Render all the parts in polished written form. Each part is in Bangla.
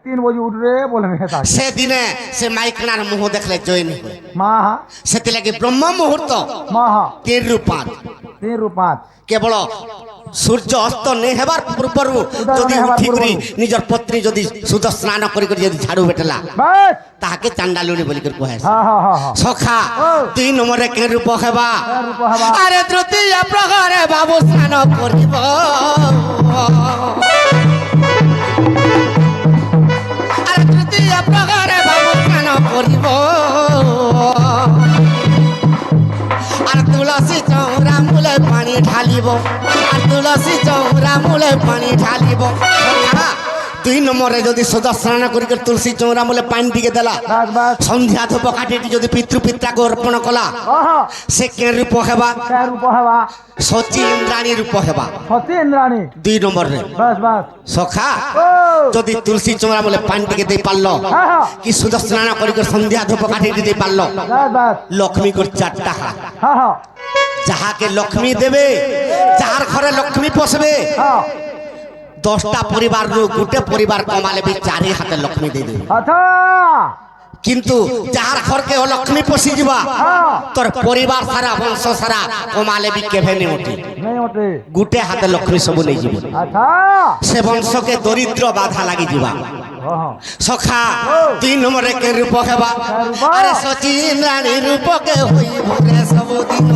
3 बजे उठ रे बोलबे से दिने से माइकनार मुह देखले जय नहीं हुए माँ से लगे ब्रह्म मुहूर्त माँ 3 ରୁ 5 3 ରୁ 5 केवल सूर्य अस्त नहीं हेबार पूर्वर जदि उठिकरी निजर पत्नी जदि शुद्ध स्नान करिक जदि झाड़ू बेटला बस ताके चांडालुनी बोली कर कहे हाँ हाँ हाँ हाँ सखा 3 नंबर के रूप हेबा रूप हेबा अरे तृतीय प्रहरे बाबू स्नान करिब अरे तृतीय प्रहरे बाबू स्नान करिब আর তুলসী চৌরা মূলে পানি ঢালিব আর তুলসী চৌরা মূলে পানি ঢালিব 2 নম্বরে যদি সদা স্নান করি তুলসী চৌরা মূলে পানি টিকে দেলা बस बस সন্ধ্যা ধূপ কাটি যদি পিতৃপিত্রাকে অর্পণ কলা हाँ সে কে রূপ হেবা क्या रूप हेबा সচি ইন্দ্রাণী রূপ হেবা सती इंद्राणी 2 নম্বরে बस बस সখা ओ যদি তুলসী চৌরা মূলে পানি টিকে দেই পারল हाँ हाँ কি সুদা স্নান করি সন্ধ্যা ধূপ কাটি দেই পারল बस बस লক্ষ্মী কর 4টা হাত हाँ हाँ যাহাকে লক্ষ্মী দেবে যার ঘরে লক্ষ্মী পশবে हाँ 10টা পরিবার গোটে পরিবার কমালে বি 4 হাতে লক্ষ্মী দিয়ে দেবে अच्छा কিন্তু যার ঘরকে লক্ষ্মী পশি যা हाँ তোর পরিবার সারা বংশ সারা কমালে বি কেভে নে ওঠে नहीं होते গোটে হাতে লক্ষ্মী সবু নেই যাব अच्छा সে বংশকে দরিদ্র বাধা লাগি যা हाँ সখা 3 নম্বরে কে রূপ হেবা রূপ? আরে সচিন রানী রূপকে হইব রে সবদিন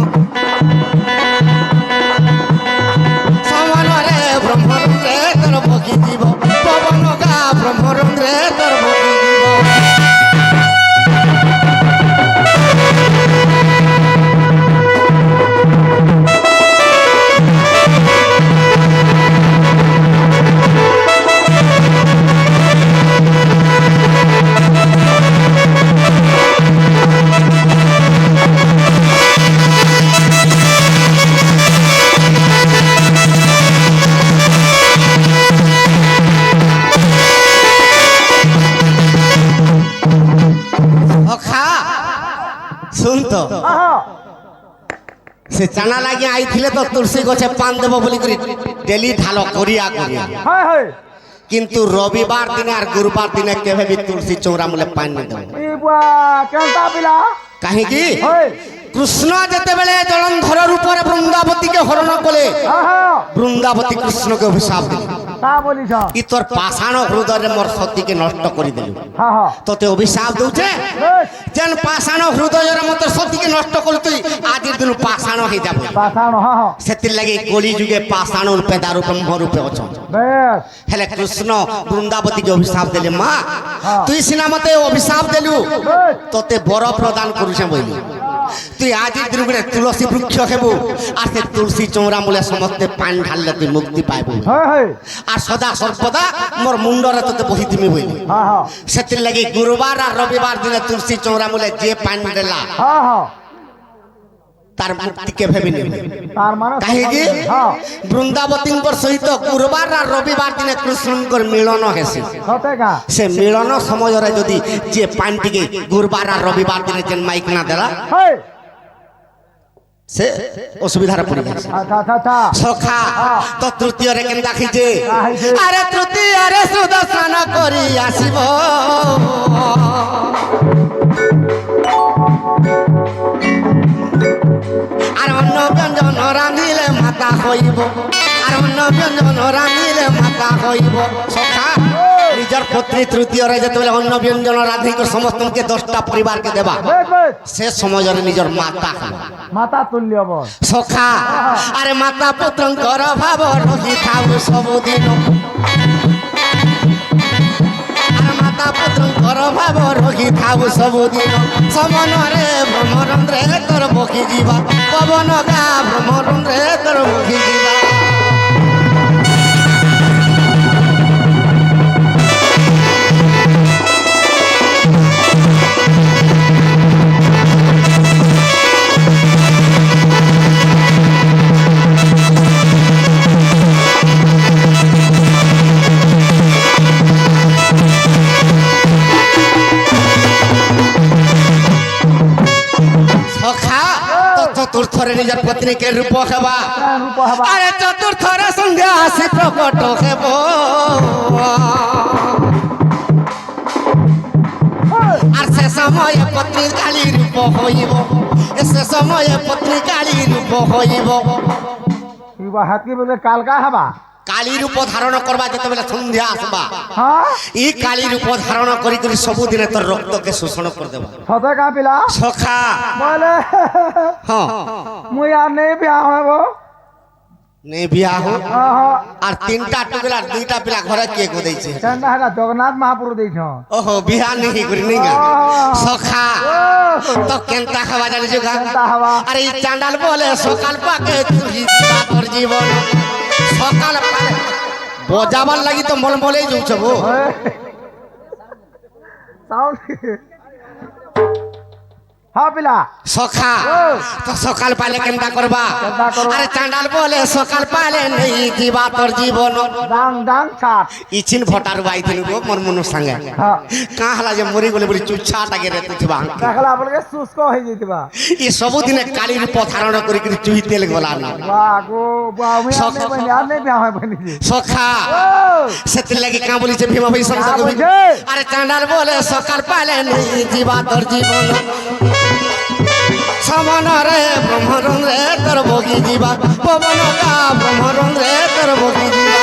সমনরে ব্রহ্মরন্দ্রে তোর বকি জীব পবন গা ব্রহ্মরন্দ্রে তোর বকি জীব শুন তো हाँ সে চানা লাগি আইছিলে তো তুলসী গছে পান দেব বলি করি ডেলি ঢাল করিয়া করিয়া हाय हाय কিন্তু রবিবার দিনে আর গুরুবার দিনে কেবে বি তুলসী চৌরা মূলে পান না দেব ई बुआ केनता पिला কাহিকি हाय কৃষ্ণ যেতেবেলে জলন্ধর রূপরে বৃন্দাবতীকে হরণ কলে हाँ हाँ বৃন্দাবতী কৃষ্ণকে অভিশাপ দিল का बोली छ ই তোর পাষাণ হৃদয়ে মোর সতীকে নষ্ট করে দিল हाँ हाँ তোতে অভিশাপ দউছে बस যেন পাষাণ হৃদয়ের মতো সতীকে নষ্ট করলি তুই আজির দিন পাষাণ হয়ে যাব पासाण हाँ हाँ সেতির লাগি কলি যুগে পাষাণ রূপে দারু ব্রহ্ম রূপে অছন बस হেলে কৃষ্ণ বৃন্দাবতীকে অভিশাপ দেলে মা হ্যাঁ। তুই সিনা মতে অভিশাপ দেলু बस তোতে বর প্রদান করুছে বইলি তুই আজির দিন করে তুলসী বৃক্ষ হেবু আর সে তুলসী চৌরা মূলে সমস্তে পান ঢাললে তুই মুক্তি পাইবু हाय हाय আর সদা সর্বদা মোর মুন্ডরে তোতে বহি দিমি বইলি हाँ हाँ সেতির লাগি গুরুবার আর রবিবার দিনে তুলসী চৌরা মূলে যে পান দেলা हाँ हाँ তার মুক্তি কেভে বি নেবে तार मानो কাহিকি हाँ বৃন্দাবতীঙ্কর সহিত গুরুবার আর রবিবার দিনে কৃষ্ণঙ্কর মিলন হেসি सते का সে মিলন সময়ের যদি যে পানটিকে গুরুবার আর রবিবার দিনে যেন মাইক না দেলা हाय সে অসুবিধার পড়ে গেছে अच्छा अच्छा अच्छा সখা তো তৃতীয়রে কেন দেখিছে দেখিছে। আরে তৃতীয়রে সুদর্শন করি আসিব আর অন্য ব্যঞ্জন রাঁধিলে মাতা হইব আর অন্য ব্যঞ্জন রাঁধিলে মাতা হইব সখা নিজের পত্নী তৃতীয়রে যেতবেলে অন্য ব্যঞ্জন রাঁধিক সমস্তকে 10টা পরিবারকে দেবা बस बस সে সময়ের নিজের মাতা হইব माता तुल्य बस সখা আরে মাতা পুত্রঙ্কর ভাব রহিথাউ ସବୁଦିନ আরে মাতা পুত্রঙ্কর ভাব রহিথাউ ସବୁଦିନ ସମନରେ ভ্রমরন্দ্রে তোর বকি ଯିବା পবন গা ভ্রমরন্দ্রে তোর বকি ଯିବା সখা তো চতুর্থরে নিজের পত্নীকে রূপ হেবা रूप हवा আরে চতুর্থরে সন্ধ্যা আসি প্রকট হেব সময়ে পত্নী কালী রূপ হইব সে সময়ে পত্নী কালী রূপ হইব কিবা হাতি বলে কালকা হবা কালী রূপ ধারণ করবা যেতবেলে সন্ধ্যা আসবা হ্যাঁ ই কালী রূপ ধারণ করি করি ସବୁদিনে তোর রক্তকে শোষণ করদেব সতে কা পিলা সখা বলে হ্যাঁ মুই আর নেই বিয়া হব নে বিয়া হো হ্যাঁ আর তিনটা টুকরা দুইটা পিলা ঘরে কে গো দেইছে কেনটা হেটা জগন্নাথ মহাপ্রভু দিয়েছ ওহো বিয়া নেই করি নেই গা সখা তো কেনটা খাওয়া জানিছো গা কেনটা হবা আরে এই চান্ডাল বলে সকাল পাকে তুই দিবা তোর জীবন সকাল পাকে বজাবার লাগি তো মন বলেই যাউছ গো সাউন্ড হ্যাঁ পিলা সখা তো সকাল পালে কেনটা করবা কেনটা করবা? আরে চান্ডাল বলে সকাল পালে নেই দিবা তোর জীবন ডাং ডাং ছাট ইচিন ভটার বাইতেন গো মোর মনুর সঙ্গে হ্যাঁ কাঁ হলা যে মরি গলে বলি চুচ্ছাটাকে রে তুইবা দেখলা আপনাকে শুষ্ক হয়ে যেতিবা ই ସବୁদিনে কালী রূপ ধারণ করি করি চুই তেল গলা না বাহ গো বাহ আমি সখ- আর নেই বিয়া হয় বনি সখা সেতির লাগি কাঁ বলিছে ভীমা ভাই শব্দ কাঁ কবি বলছে? আরে চান্ডাল বলে সকাল পালে নেই দিবা তোর জীবন সমান রে ব্রহ্মরং রে তোর বগি ଯିବା পবন গা ব্রহ্মরং রে তোর বগি ଯିବା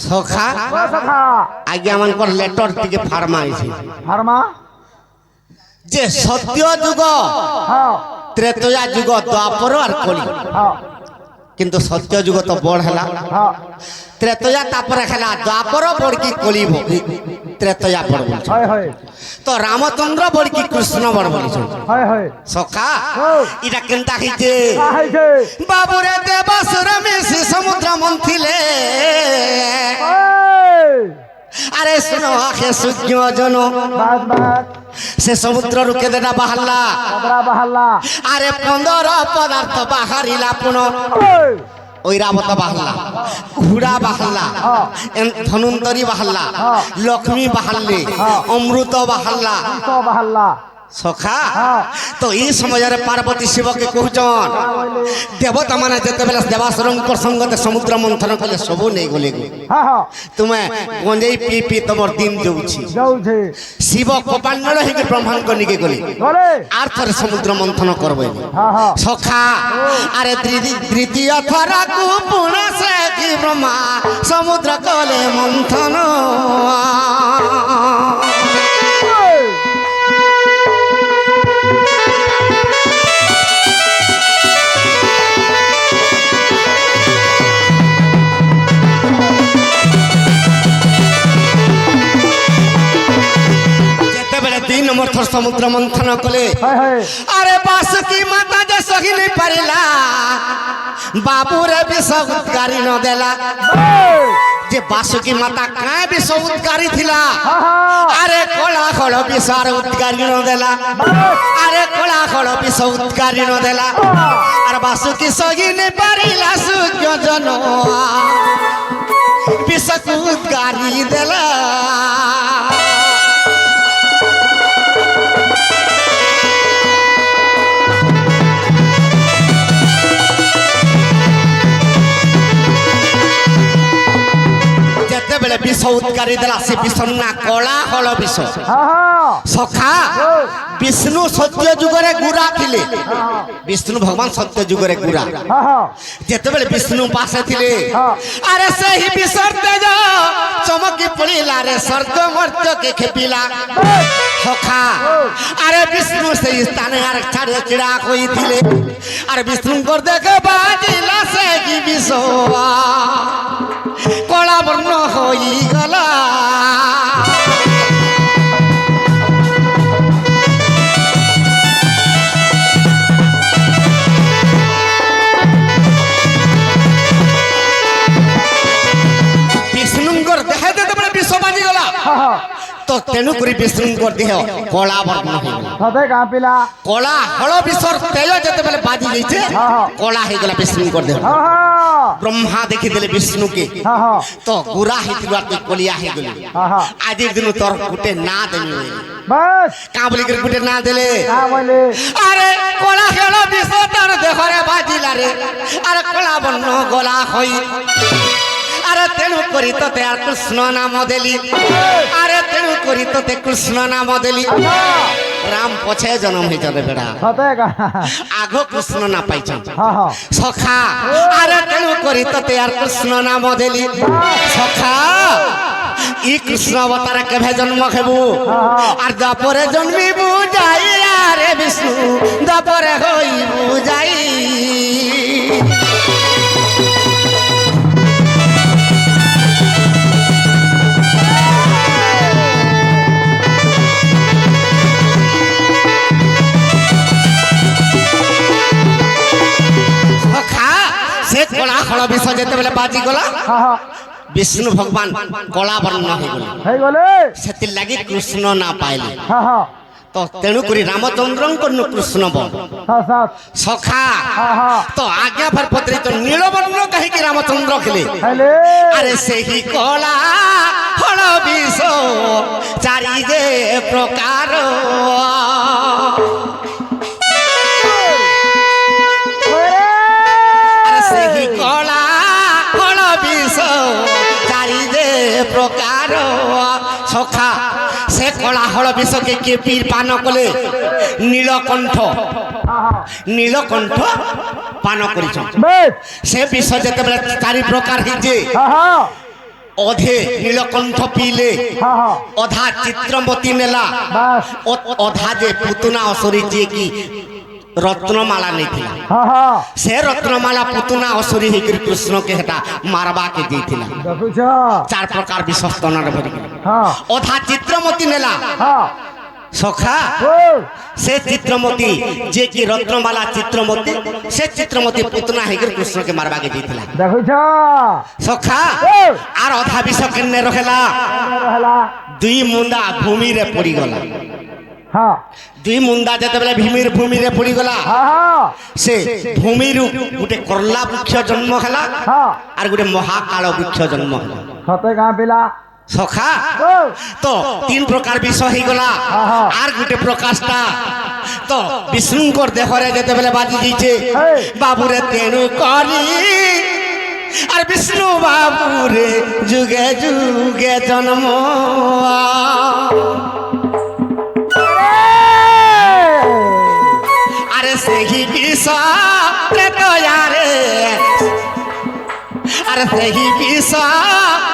সখা ও সখা আজ্ঞা আমানকর লেটর টিকে ফার্মাইছি ফার্মা যে সত্য যুগ হ্যাঁ ত্রেতয়া যুগ দ্বাপর আর কলি হ্যাঁ কিন্তু সত্য যুগ তো বড় হেলা হ্যাঁ ত্রেতয়া তাপরে হেলা দ্বাপর বড়কি কলি ত্রেতয়া বড় বলছ হয় হয় তো রামচন্দ্র বড়কি কৃষ্ণ বড় বলছ হয় হয় সখা হ্যাঁ। এটা কেনটা হইছে আইছে বাবুরে দেবাসুর মিশি সমুদ্র মন্থিলে এই আরে শুনো আখে সূর্য জন বাস বাস সে সমুদ্র রুকে দেনা বাহাল্লা কদরা বাহাল্লা আরে 15 পদার্থ বাহারিলা পুন ওই ঐরাবত বাহাল্লা ঘোড়া বাহাল্লা ধনুন্তরী বাহাল্লা লক্ষ্মী বাহাল্লি অমৃত বাহাল্লা তো বাহাল্লা সখা হ্যাঁ। তো এই সময়ের পার্বতী শিবকে কହୁছন দেবতা মানে যেতেবেলে দেবাসুরঙ্কর সঙ্গতে সমুদ্র মন্থন কলে সবু নেই গলে গো হ্যাঁ হ্যাঁ তুমি গঞ্জেই পি পি তোমার দিন যাଉଛି যাউছে শিব কপান্ডল হইকে ব্রহ্মাঙ্ক নিকে গলি গলে আর থরে সমুদ্র মন্থন করবে হ্যাঁ হ্যাঁ সখা আরে তৃতীয় থরাকু পুণ সে কি ব্রহ্মা সমুদ্র কলে মন্থন ওই যেতেবেলে 2 নম্বর থর সমুদ্র মন্থন কলে হয় হয় আরে বাসুকি মাতা যে সহি নাই পারিলা বাবুরে বিষ উৎকারি ন দেলা এই যে বাসুকি মাতা কাঁ বিষ উৎকারি থিলা হ্যাঁ হ্যাঁ আরে কলা খড় বিষার উৎকারি ন দেলা আরে কলা খড় বিষ উৎকারি ন দেলা আর বাসুকি সহি নাই পারিলা সূর্য জন বিষ উৎকারি দেলা যেতেবেলে বিষ উৎকারি দেলা সে বিষ না কলা হল বিষ হ্যাঁ হ্যাঁ সখা বিষ্ণু সত্য যুগরে গুড়া থিলে বিষ্ণু ভগবান সত্য যুগরে গুড়া হ্যাঁ হ্যাঁ যেতেবেলে বিষ্ণু পাশে থিলে হ্যাঁ। আরে সেই বিষর তেজ চমকি পড়িলা রে স্বর্গ মর্ত্যকে খেপিলা সখা আরে বিষ্ণু সেই স্থানে আর ছাড়ে চিড়া কইছিলে আর বিষ্ণুঙ্কর দেখে বাজিলা সে কি বিষ কলা বর্ণ হইগলা বিষ্ণুঙ্কর দেখে যেতে বিষ বাজিগলা হ্যাঁ তো তেণু করে বিষ্ণুঙ্কর দেহ কলা বর্ণ হইগলা সতে গাঁ পিলা কলা হল বিশ্বর তেজ যেতবেলে বাজি যাইছে কলা হইগলা বিষ্ণুঙ্কর দেহ হ্যাঁ হ্যাঁ ব্রহ্মা দেখিদেলে বিষ্ণুকে হ্যাঁ হ্যাঁ তো গুড়া হইছিল আর তুই কলিয়া হইগলি হ্যাঁ আজির দিন তোর গুটে না দেবি বাস কাঁ বলি করে গুটে না দেলে না বলে আরে কলা হল বিশ্ব তার দেহরে বাজিলা রে আরে কলা বর্ণ গলা হই আরে তেণু করি তোতে আর কৃষ্ণ নাম দেলি আরে তেণু করি তোতে কৃষ্ণ নাম দেলি রাম পছে জন্ম হইছ রে বেড়া সতে গাঁ আগ কৃষ্ণ না পাইছ হ্যাঁ হ্যাঁ সখা আরে তেণু করি তোতে আর কৃষ্ণ নাম দেলি সখা ই কৃষ্ণ অবতারে কেভে জন্ম খেবু আর দ্বাপরে জন্মিবু যাই আরে বিষ্ণু দ্বাপরে হইবু যাই সখা সে কলা হল বিষ যেতবেলে বাজি গলা হ্যাঁ হ্যাঁ বিষ্ণু ভগবান কলা বর্ণ হইগলে হয়ে গলে সেতির লাগি কৃষ্ণ না পাইলে হ্যাঁ হ্যাঁ তো তেণু করে রামচন্দ্রঙ্কর কৃষ্ণ বল হ্যাঁ সাত সখা হ্যাঁ হ্যাঁ তো আজ্ঞা ফের পত্রে তো নীলবর্ণ কাহিকি রামচন্দ্র খেলে হেলে আরে সেই কলা হল বিষ চারি যে প্রকার আরে সেই কলা হল বিষ চারি যে প্রকার সখা সে কলা হল বিষকে কে পীর পান কলে নীলকণ্ঠ নীলকণ্ঠ পান করিছ বেশ সে বিষ যেতবেলে চারি প্রকার হইছে হ্যাঁ হ্যাঁ অধে নীলকণ্ঠ পিলে হ্যাঁ হ্যাঁ অধা চিত্রমতী নেলা বাস অধা যে পুতুনা অসুরি যে কি রত্নমালা নেইଥିଲା হ্যাঁ হ্যাঁ সে রত্নমালা পুতুনা অসুরি হইকি কৃষ্ণকে হেটা মারবাকে দিয়েছিলা দেখুছ চার প্রকার বিশ্বস্তনের ভরি হ্যাঁ অধা চিত্রমতী নেলা হ্যাঁ সখা ও সে চিত্রমতী যে কি রত্নমালা চিত্রমতী সে চিত্রমতী পুতুনা হইকি কৃষ্ণকে মারবাকে দিয়েছিলা দেখুছ সখা আর অধা বিষ কেনে রহেলা হেলা দুই মুন্দা ভূমিরে পড়িগলা হ্যাঁ দুই মুন্দা যেতবেলে ভূমিরে পড়িগলা হ্যাঁ হ্যাঁ সে ভূমিরু গোটে করলা বৃক্ষ জন্ম ହେଲା হ্যাঁ আর গোটে মহাকাল বৃক্ষ জন্ম ହେଲା সতে গাঁ পিলা সখা ও তো তিন প্রকার বিষ হইগলা আর গোটে প্রকাশটা তো বিষ্ণুঙ্কর দেহরে যেতবেলে বাজি দিছে বাবুরে তেণু করি আর বিষ্ণু বাবুরে যুগে যুগে জন্ম আরে সেই বিষ প্রেতয়ারে আরে সেই বিষ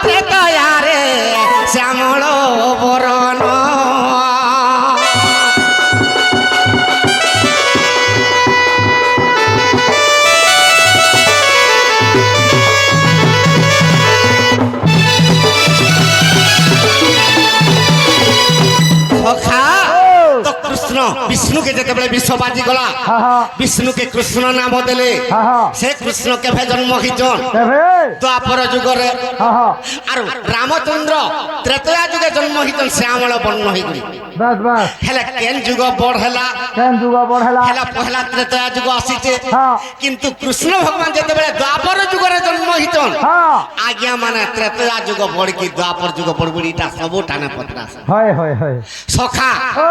প্রেতয়ারে শ্যামল বরণ সখা তো কৃষ্ণ বিষ্ণুকে যেতবেলে বিষ বাজি গলা হ্যাঁ হ্যাঁ বিষ্ণুকে কৃষ্ণ নাম দেলে হ্যাঁ হ্যাঁ সে কৃষ্ণ কেভে জন্ম হইছন দেবে দ্বাপর যুগরে হ্যাঁ হ্যাঁ আর রামচন্দ্র ত্রেতয়া যুগে জন্ম হইছন শ্যামল বর্ণ হইগলি বাস বাস হেলে কেন যুগ বড় হেলা কেন যুগ বড় হেলা পহলা ত্রেতয়া যুগ আসিছে হ্যাঁ কিন্তু কৃষ্ণ ভগবান যেতবেলে দ্বাপর যুগরে জন্ম হইছন হ্যাঁ আজ্ঞা মানে ত্রেতয়া যুগ বড় কি দ্বাপর যুগ বড় বড়িটা সবু টানে পত্রা হয় হয় হয় সখা ও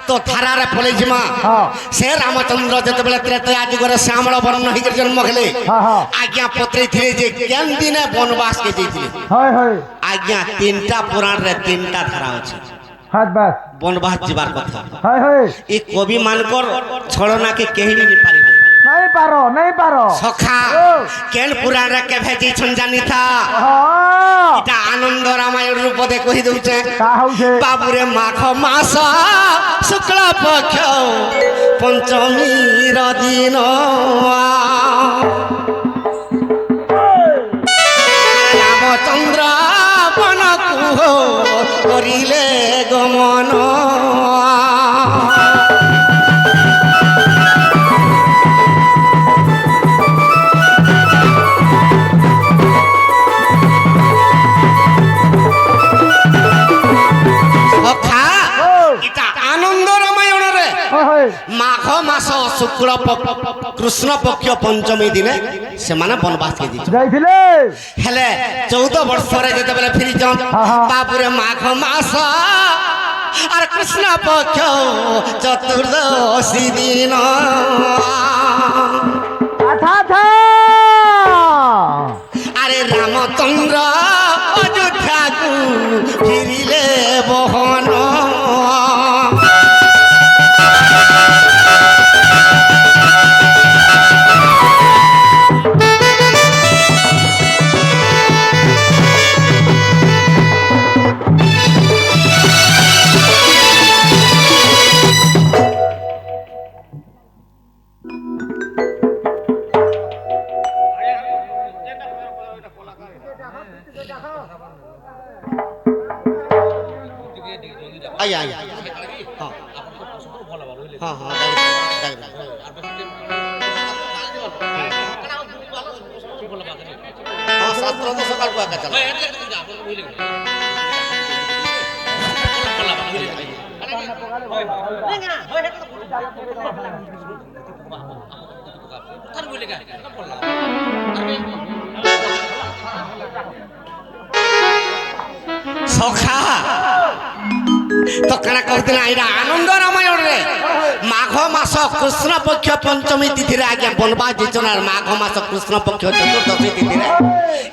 তো থারারে পলেজিমা হ্যাঁ সে রামচন্দ্র যেতবেলে ত্রেতয়া যুগরে শ্যামল বর্ণ হইকি জন্ম হেলে হ্যাঁ হ্যাঁ আজ্ঞা পত্রেইଥିଲେ যে কেন দিনে বনবাস কে যাইଥିଲେ হয় হয় আজ্ঞা তিনটা পুরাণরে তিনটা ধারা আছে হাত বাস বনবাস যাবার কথা হয় হয় এই কবি মানকর ছলনাকে কেহি নি পারিবে নাই পারো সখা কেন পুরাণরে কেভে যাইছন জানিথা হ্যাঁ এটা আনন্দ রামায়ণ রূপদে কহি দউছে কা হউছে বাবুরে মাঘ মাস শুক্ল পক্ষ পঞ্চমীর দিন রামচন্দ্র বনকু করিলে গমন মাঘ মাস শুক্ল কৃষ্ণ পক্ষ পঞ্চমী দিনে সেমানে বনবাসকে দিছে যাইছিলে হেলে 14 বর্ষরে যেতবেলে ফিরিছন হ্যাঁ। বাপুরে মাঘ মাস আর কৃষ্ণ পক্ষ চতুর্দশী দিন আচ্ছা আচ্ছা আরে রামচন্দ্র অযোধ্যাকু ফিরিলে বহন আই আই হ্যাঁ হ্যাঁ হ্যাঁ শাস্ত্র তো সকাল কুয়াকা চালা সখা তো কানা কହୁଥିଲା ଏଇଟା ଆନନ୍ଦ ରାମାୟଣରେ ମାଘ ମାସ କୃଷ୍ଣ ପକ୍ଷ ପଞ୍ଚମୀ ତିଥିରେ ଆଜ୍ଞା ବନବାସ ଯାଇଛନ୍ ଆର୍ ମାଘ ମାସ କୃଷ୍ଣ ପକ୍ଷ ଚତୁର୍ଦଶୀ ତିଥିରେ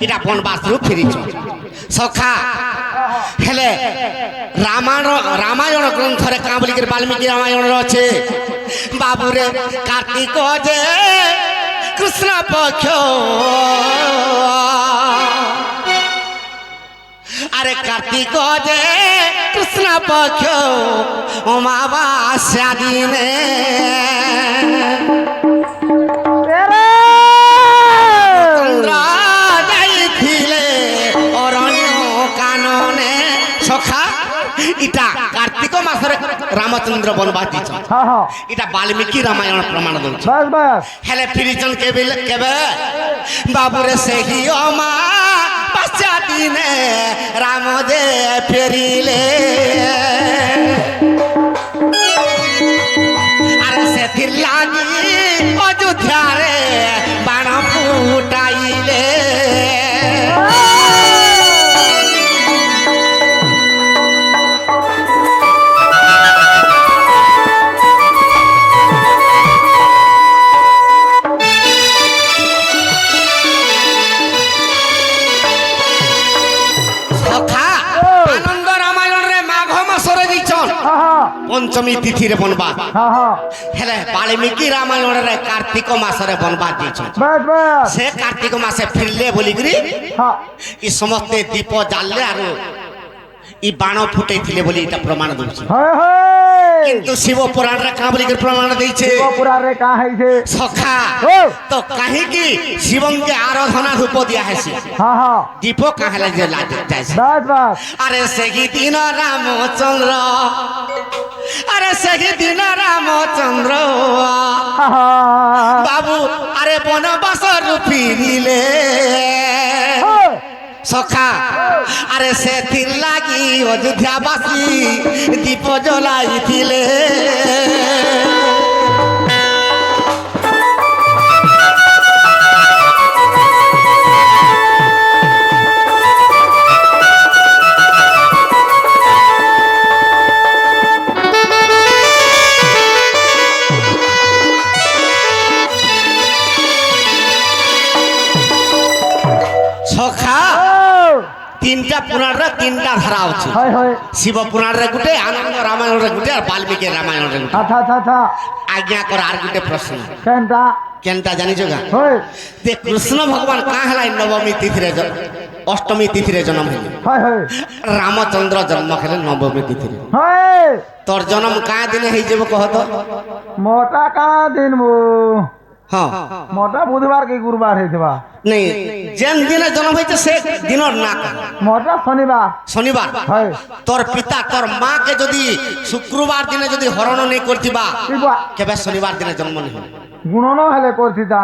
ଏଇଟା ବନବାସରୁ ଫିରିଛ ସଖା ହେଲେ ରାମାୟଣ ଗ୍ରନ୍ଥରେ କାଁ ବୋଲିକିରି ବାଲ୍ମୀକି ରାମାୟଣରେ ଅଛେ ବାବୁରେ କାର୍ତ୍ତିକ ଯେ କୃଷ୍ଣ ପକ୍ଷ আরে কার্তিক যে কৃষ্ণ পক্ষ অমাবাস্যা দিনে চন্দ্র যাইছিলে অরণ্য কাননে সখা ইটা কার্তিক মাসরে রামচন্দ্র বনবাস দিয়েছেন হ্যাঁ হ্যাঁ এটা বাল্মীকি রামায়ণ প্রমাণ দଉଛି বাস বাস হেলে ফিরিছন কেবে বাবুরে সেহি অমা বাচ্চা দিনে রাম যে ফেরিলে আর সেথির লাগি অযোধ্যারে বাণ ফুটাইলে পঞ্চমী তিথিরে বনবাস হ্যাঁ হ্যাঁ হেলে বাল্মীকি রামায়ণরে কার্তিক মাসরে বনবাস দিয়েছেন বাস বাস সে কার্তিক মাসে ফিরলে বলিকি হ্যাঁ ই সমস্তে দীপ জাললে আর ই বাণ ফুটাইছিলে বলি এটা প্রমাণ দଉଛି হয় হয় কিন্তু শিব পুরাণরে কাঁ বলিকি প্রমাণ দিয়েছে পুরারে কা হইছে সখা ও তো কাহিকি শিবঙ্কে আরাধনা ধূপ দিয়া হেসি হ্যাঁ হ্যাঁ দীপ কাঁ হেলে যে লাগে যাইছে বাস বাস আরে সেই দিন রামচন্দ্র আরে সেই দিন রামচন্দ্র হ্যাঁ হ্যাঁ বাবু আরে বনবাসরু ফিরিলে সখা আরে সেথির লাগি অযোধ্যাবাসী দীপ জ্বলাইছিলে সখা তিনটা পুরাণরে তিনটা ধারা আছে হয় হয় শিব পুরাণরে গুটে আনন্দ রামায়ণরে গুটে আর বাল্মীকি রামায়ণরে গুটে আচ্ছা আচ্ছা আচ্ছা আজ্ঞা কর আর গুটে প্রশ্ন কেনটা কেনটা জানিছ গা হয় যে কৃষ্ণ ভগবান কাঁ হেলাই নবমী তিথিরে অষ্টমী তিথিরে জন্ম হেলে হয় হয় রামচন্দ্র জন্ম হেলে নবমী তিথিরে হয় তোর জন্ম কাঁ দিনে হয়ে যাব কহ তো মোটা কা দিন মু হ্যাঁ মোটা বুধবার কি গুরুবার হইতবা নেই যেন দিনে জন্ম হয়েছে সে দিনর না কাঁ মোটা শনিবার শনিবার হয় তোর পিতা তোর মাকে যদি শুক্রবার দিনে যদি হরণ নেই করতিবা কিবা কেবে শনিবার দিনে জন্ম নেই গুণন হেলে করছি তা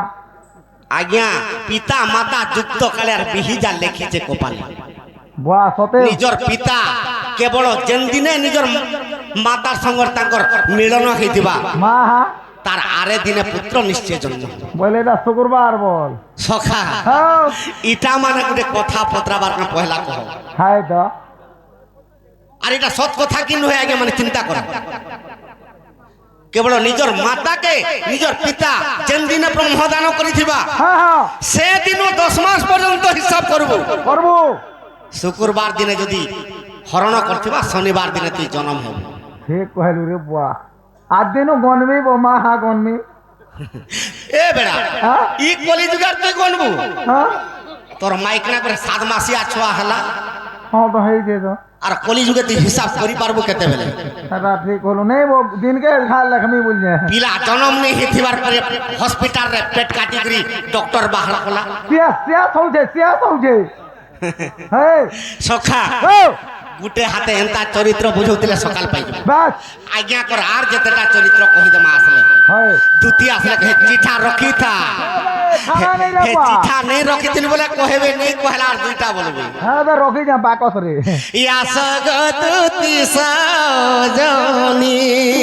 আজ্ঞা পিতা মাতা যুক্ত কালে আর বিহিজা লেখিছে কপালে বুয়া সতে নিজর পিতা কেবল যেন দিনে নিজর মাতার সঙ্গে তাঙ্কর মিলন হইতিবা মা হা তার আরে দিনে পুত্র নিশ্চয় জন্ম। বলে এটা শুক্রবার বল। সখা হ্যাঁ ইটা মানে গোটে কথা পত্রাবার না পহলা কহ। হাই তো আর এটা সৎ কথা কি নহে আগে মানে চিন্তা কর। কেবল নিজর মাতাকে নিজর পিতা যেন দিনে ব্রহ্মদান করিথিবা হ্যাঁ হ্যাঁ সে দিন 10 মাস পর্যন্ত হিসাব করব। করবো। শুক্রবার দিনে যদি হরণ করথিবা শনিবার দিনে তুই জন্ম হবে। ঠিক কহিলু রে বুয়া। আজ দিনও গনবি মা হা গনবি। এ বেড়া হ্যাঁ ই কলিযুগার তুই গনবু হ্যাঁ তোর মাইক না করে 7 মাসিয়া ছুয়া হেলা হ্যাঁ তো হয়েছে তো। আর কলিযুগে তুই হিসাব করি পারবো কেতে বেলে সেটা ঠিক হলো নেই দিনকে ঘাল লেখমি বলছে। পিলা জন্ম নেই হেথিবার পরে হসপিটাল রে পেট কাটি করি ডক্টর বাহার কলা সিয়াস হচ্ছে হ্যাঁ সখা ও গুটে হাতে এন্তা চরিত্র বুঝাউতিলে সকাল পাই বাস আজ্ঞা কর আর যেতেটা চরিত্র কহি দেমা আসলে হ্যাঁ দুতি আসলে হে চিঠা রখি থা খানা নেই রে হে বুয়া। চিঠা নেই রখিতিন বলে কহেবে নেই কহলা আর দুইটা বলবে হ্যাঁ তো রখি যা বাকস রে। ইয়া সগতুতি সজনি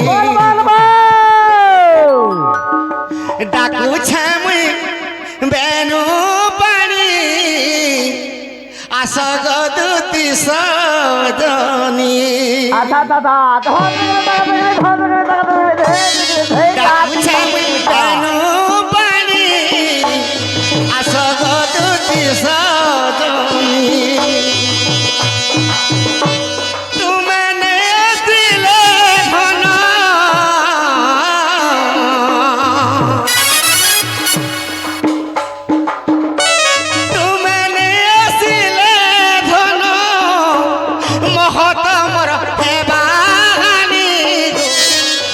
বল বল বল। ডাকু ছামুই বেনু পানি আসগতুতি সজনি আচ্ছা দাদা ডাকু ছামুই বেনু পানি আসগতুতি সজনি তুমনে দিলে ধন তুমনে আসিলে ধন মহত মোর হেবানি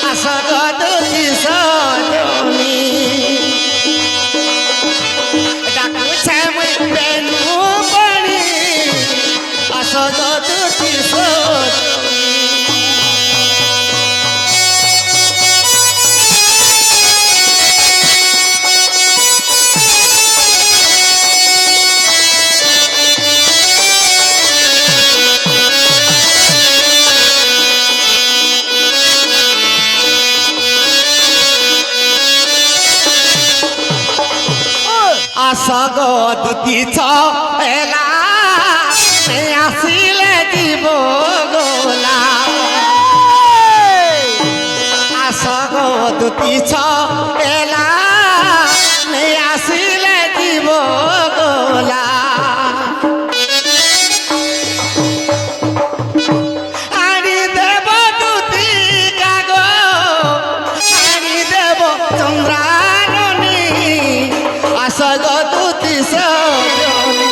আসগতুতি সজনি ডাকু ছামুই বেনু পানি আসগতুতি সজনি আসগতুতি ছলা আসিলে দিব গোলা আসগতুতি ছলা আসিলে দিব গোলা আনি দেব দুতি কাগ আনি দেব চন্দ্রাননী আসগতুতি সজনি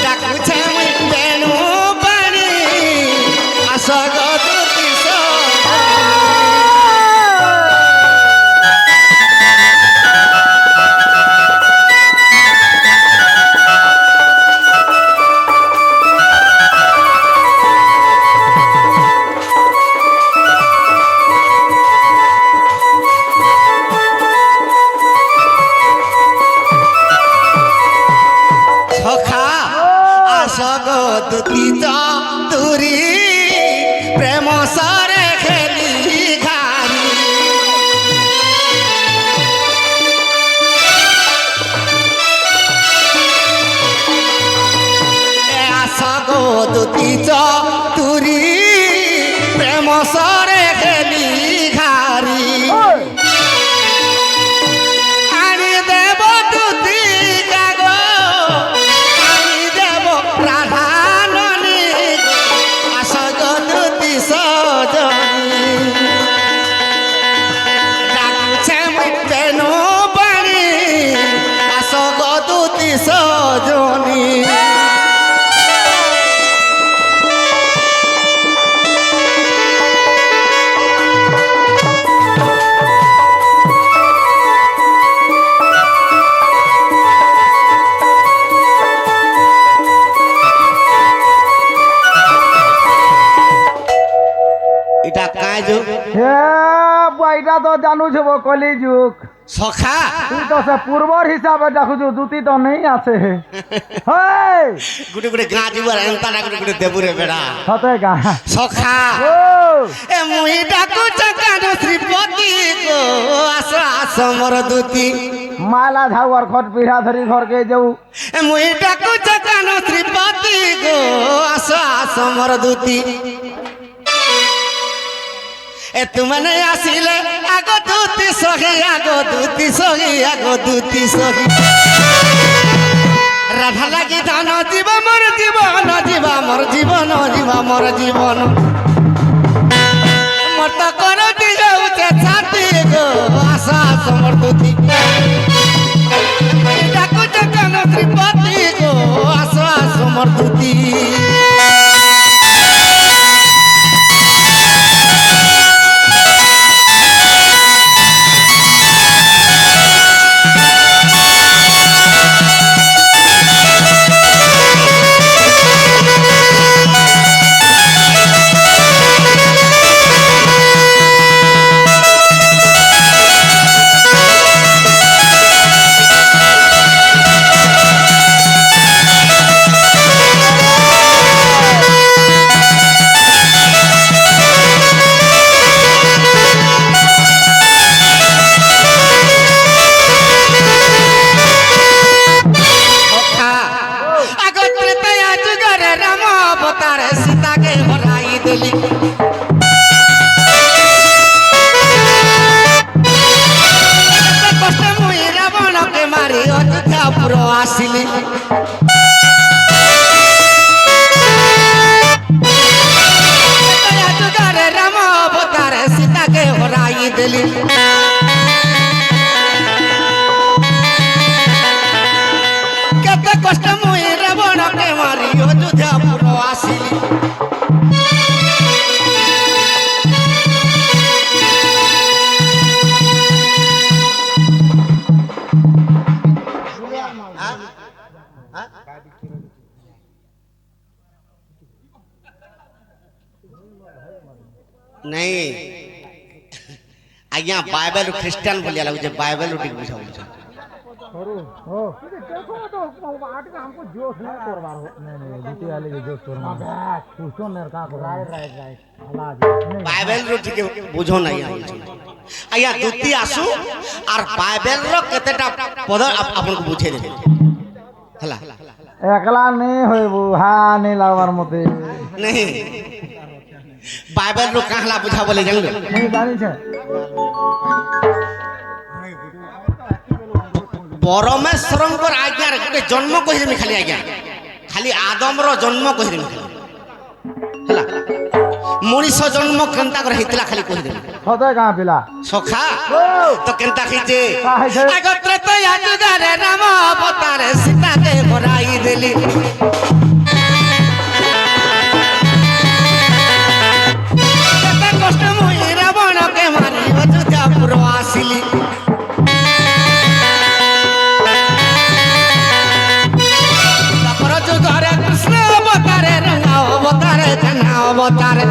ডাকু ছামুই বেনু পানি আসগতুতি সজনি এটা তো জানুছ কলি যুগ সখা তুই তো সে পূর্বর হিসাবে দেখুছু দুটি তো নেই আছে হেই গুটে গুটে গাঁ জীবর এন্তাটা গুটে গুটে দেবুরে বেড়া সতে গা সখা ও এ মুই ডাকু চকানো শ্রীপতি গো আস আস মোর দুতি মালা ঝাউয়ার খট পিঠা ধরি ঘরকে যাও এ মুই ডাকু চকানো শ্রীপতি গো আস আস মোর দুতি এ তুমনে আসিলে আগ দুতি সহি আগ দুতি সহি আগ দুতি সহি রাধা লাগি ধান জীব মোর জীবন জীবা মোর জীবন জীবা মোর জীবন মোর তো করতি যাউছে ছাতি গো আশা সমর দুতি ডাকুছ কেন শ্রীপতি গো আশা সমর দুতি আসিলি রাম অবতারে সীতাকে হরাই দিলি কেতে কষ্ট মুই রাবণকে মারি অযোধ্যাপুর আসিলি नहीं आज्ञा बाइबल ख्रिस्टान बोलिया लगुचे बाइबल उठी बुझा बुझा हो देखो तो आठ का हमको जोश नहीं करवार हो नहीं जीते वाले के जोश करवार पूछो मेरे का राइट नहीं बाइबल उठी के बुझो नहीं आज्ञा दुती आसु और बाइबल रो केतेटा पद आपन को बुझे दे हला एकला नहीं होइबो हा नहीं लागवार मते नहीं बाइबल रो कहला बुझा बोले जानलो नहीं जानी छे परमेश्वरंकर आज्ञा रे गोटे जन्म कहि रे खाली आज्ञा खाली आदम रो जन्म कहि रे हला मनीष जन्म केनता कर हेतला खाली कहि दे सदा का पिला सखा तो केनता खिचे काहे छे अगत्र तो याजुगारे राम अवतार सीता के भराई देली कष्ट मुई रावण के मारी अयोध्यापुर आसिली तपर जुगरे कृष्ण अवतारे रंगा अवतारे जना अवतारे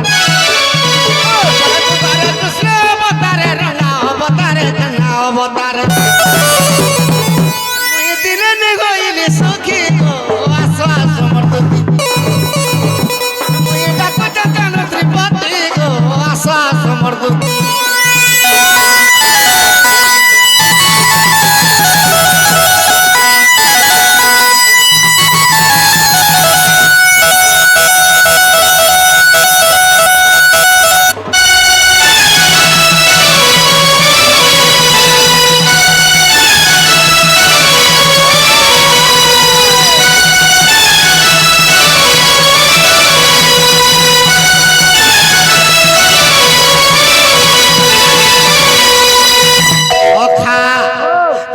जुगरे कृष्ण अवतारे रंगा अवतारे जना अवतारे मुई दिन निगोइली सखी को आश्वास मर्दती मुई डाको जकानो त्रिपति को आश्वास मर्दती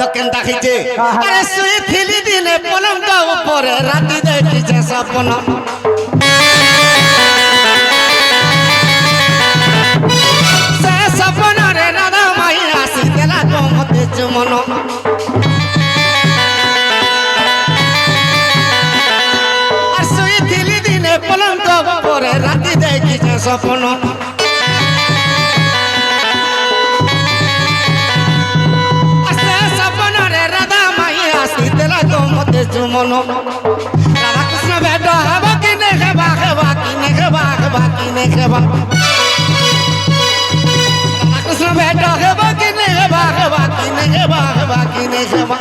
अरे सुई थिली दिने पलंग ऊपर राति देखी जे सपन से सपन रे राधा माई आसी देला तो मते चुमन और सुई थिली दिने पलंग ऊपर राति देखी जे सपन মন রাধাকৃষ্ণ ভেট হব কিনে খেবা খেবা কিনে খেবা খেবা কিনে খেবা রাধাকৃষ্ণ ভেট হব কিনে খেবা খেবা কিনে খেবা খেবা কিনে খেবা